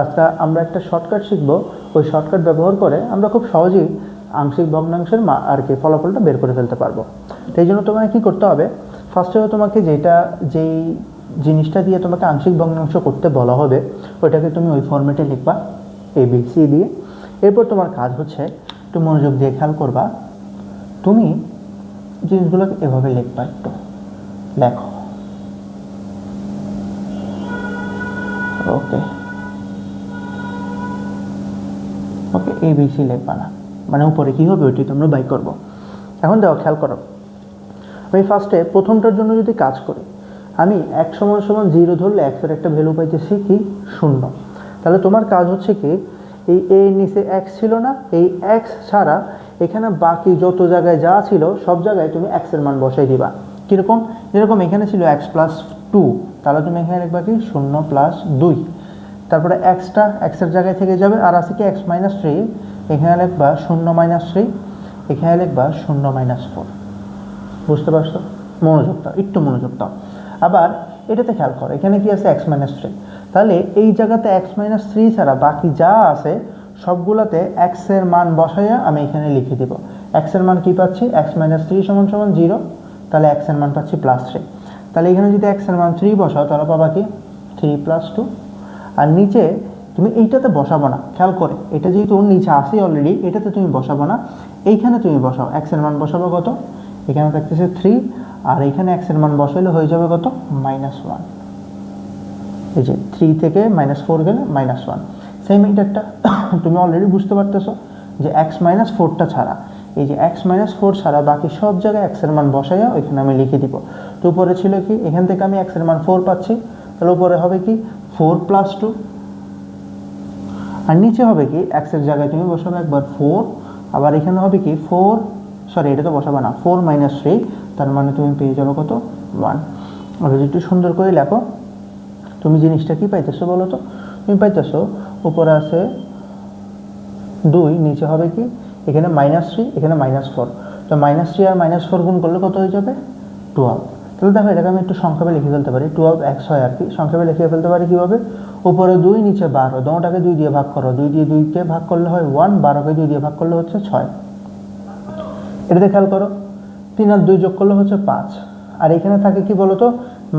আজকে আমরা একটা শর্টকাট শিখব। ওই শর্টকাট ব্যবহার করে আমরা খুব সহজেই আংশিক ভগ্নাংশের আর কি ফলাফলটা বের করে ফেলতে পারবো। তো এই জন্য তোমাকে কী করতে হবে, ফার্স্টে তোমাকে যেই জিনিসটা দিয়ে তোমাকে আংশিক ভগ্নাংশ করতে বলা হবে ওইটাকে তুমি ওই ফর্মেটে লিখবা ABC দিয়ে। এরপর তোমার কাজ হচ্ছে একটু মনোযোগ দিয়ে খেয়াল করবা, তুমি জিনিসগুলোকে এভাবে লিখবা। একটু লেখো, ওকে ওকে ABC লিখবা না, মানে উপরে কী হবে ওইটি তোমরা বাই করবো। এখন দেখো, খেয়াল করো, আমি ফার্স্টে প্রথমটার জন্য যদি কাজ করি, আমি x = 0 ধরলে x এর একটা ভ্যালু পাইতেছি কি 0। তাহলে তোমার কাজ হচ্ছে কি, এই a এর নিচে x ছিল না, এই x ছাড়া এখানে বাকি যত জায়গায় যা ছিল সব জায়গায় তুমি x এর মান বসাই দিবা। কীরকম? যেরকম এখানে ছিল x + 2, তাহলে তুমি এখানে লিখবা কি 0 + 2। তারপরে xটা x এর জায়গায় থেকে যাবে, আর আছে কি x - 3, এখানে লিখবা 0 - 3, এখানে লিখবা 0 - 4। বুঝতে পারছো? মনোযোগ দাও, একটু মনোযোগ দাও। আবার এটাতে খেয়াল করো, এখানে কি আছে x - 3, তাহলে এই জায়গাতে x - 3 ছাড়া বাকি যা আছে সবগুলোতে x এর মান বসাইয়া আমি এখানে লিখে দেব। x এর মান কি পাচ্ছি, x - 3 = 0, তাহলে x এর মান পাচ্ছি +3। তাহলে এখানে যদি x এর মান 3 বসাও তাহলে পাবা কি 3 + 2। আর নিচে তুমি এইটাতে বসাবো না, খেয়াল করে, এটা যেহেতু নিচে আসে অলরেডি, এটাতে তুমি বসাবো না, এইখানে তুমি বসাও। x এর মান বসাবো কত, এখানে থাকতেছে 3, আর এখানে x এর মান বসাইলে হয়ে যাবে কত, -1। এই যে 3 থেকে -4 গেলে -1। সেম এইটা তুমি অলরেডি বুঝতে পারতেছো যে x - 4টা ছাড়া, এই যে x - 4 ছাড়া বাকি সব জায়গায় x এর মান বসাইয়া ওইখানে আমি লিখে দিব। তো উপরে ছিল কি, এখান থেকে আমি x এর মান 4 পাচ্ছি, তাহলে উপরে হবে কি 4 + 2, আর নিচে হবে কি x এর জায়গায় তুমি বসাবে একবার 4, আবার এখানে হবে কি 4, সরি এটা তো বসাবে না, 4 - 3, তার মানে তুমি পেয়ে যাবে কত, 1। আর যদি একটু সুন্দর করে লেখো, তুমি জিনিসটা কি পাইতেছো বলো তো? তুমি পাইতেছো উপরে আছে 2, নিচে হবে কি এখানে -3, এখানে -4, তো -3 আর -4 গুণ করলে কত হয়ে যাবে, 12। তাহলে দেখো, এটাকে আমি একটু সংক্ষেপে লিখে ফেলতে পারি, 12x হয় আর কি, সংক্ষেপে লিখে ফেলতে পারি কীভাবে, উপরে 2, নিচে 12, দুটোটাকে 2 দিয়ে ভাগ করো, 2 দিয়ে 2কে ভাগ করলে হয় 1, 12কে 2 দিয়ে ভাগ করলে হচ্ছে 6। এটাতে খেয়াল করো, 3 আর 2 যোগ করলে হচ্ছে 5, আর এখানে থাকে কি বলতো,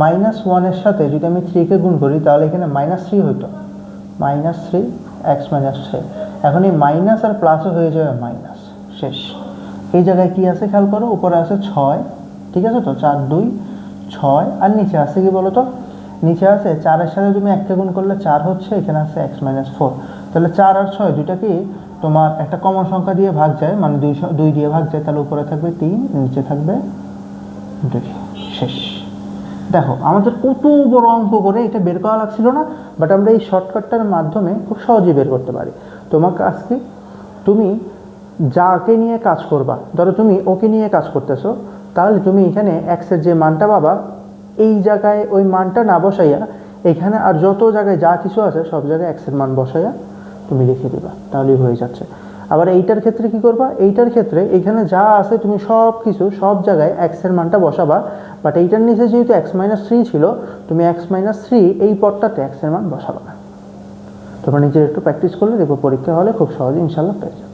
-1 এর সাথে যদি আমি 3কে গুণ করি তাহলে এখানে -3 হইতো, -3x - 3। এখন এই মাইনাস আর প্লাসও হয়ে যাবে মাইনাস, শেষ। এই জায়গায় কি আছে খেয়াল করো, উপরে আছে 6, ঠিক আছে তো, 4 2 6, আর নিচে আছে কি বলতো, নিচে আছে 4 এর সাথে তুমি 1কে গুণ করলে 4 হচ্ছে, এখানে আছে x - 4। তাহলে 4 আর 6 দুইটাকে তোমার একটা কমন সংখ্যা দিয়ে ভাগ যায়, মানে 2 দিয়ে ভাগ যায়, তাহলে উপরে থাকবে 3, নিচে থাকবে 2, শেষ। দেখো, আমাদের কত বড় অঙ্ক করে এটা বের করা লাগছিল না, বাট আমরা এই শর্টকাটটার মাধ্যমে খুব সহজেই বের করতে পারি। তোমার কাজ কি, তুমি যাকে নিয়ে কাজ করবা, ধরো তুমি ওকে নিয়ে কাজ করতেছো, তাহলে তুমি এখানে x এর যে মানটা পাবা, এই জায়গায় ওই মানটা না বসাইয়া এখানে আর যত জায়গায় যা কিছু আছে সব জায়গায় x এর মান বসাইয়া তুমি লিখে দিবা, তাহলেই হয়ে যাচ্ছে। আবার এইটার ক্ষেত্রে কি করবা, এইটার ক্ষেত্রে এখানে যা আছে তুমি সব কিছু সব জায়গায় x এর মানটা বসাবা, বাট এইটার নিচে যেহেতু x - 3 ছিল, তুমি x - 3 এই পদটাতে x এর মান বসাবা না। তোমরা নিজের একটু প্র্যাকটিস করলে দেখবো পরীক্ষা হলে খুব সহজে ইনশাল্লাহ পেয়ে যাবে।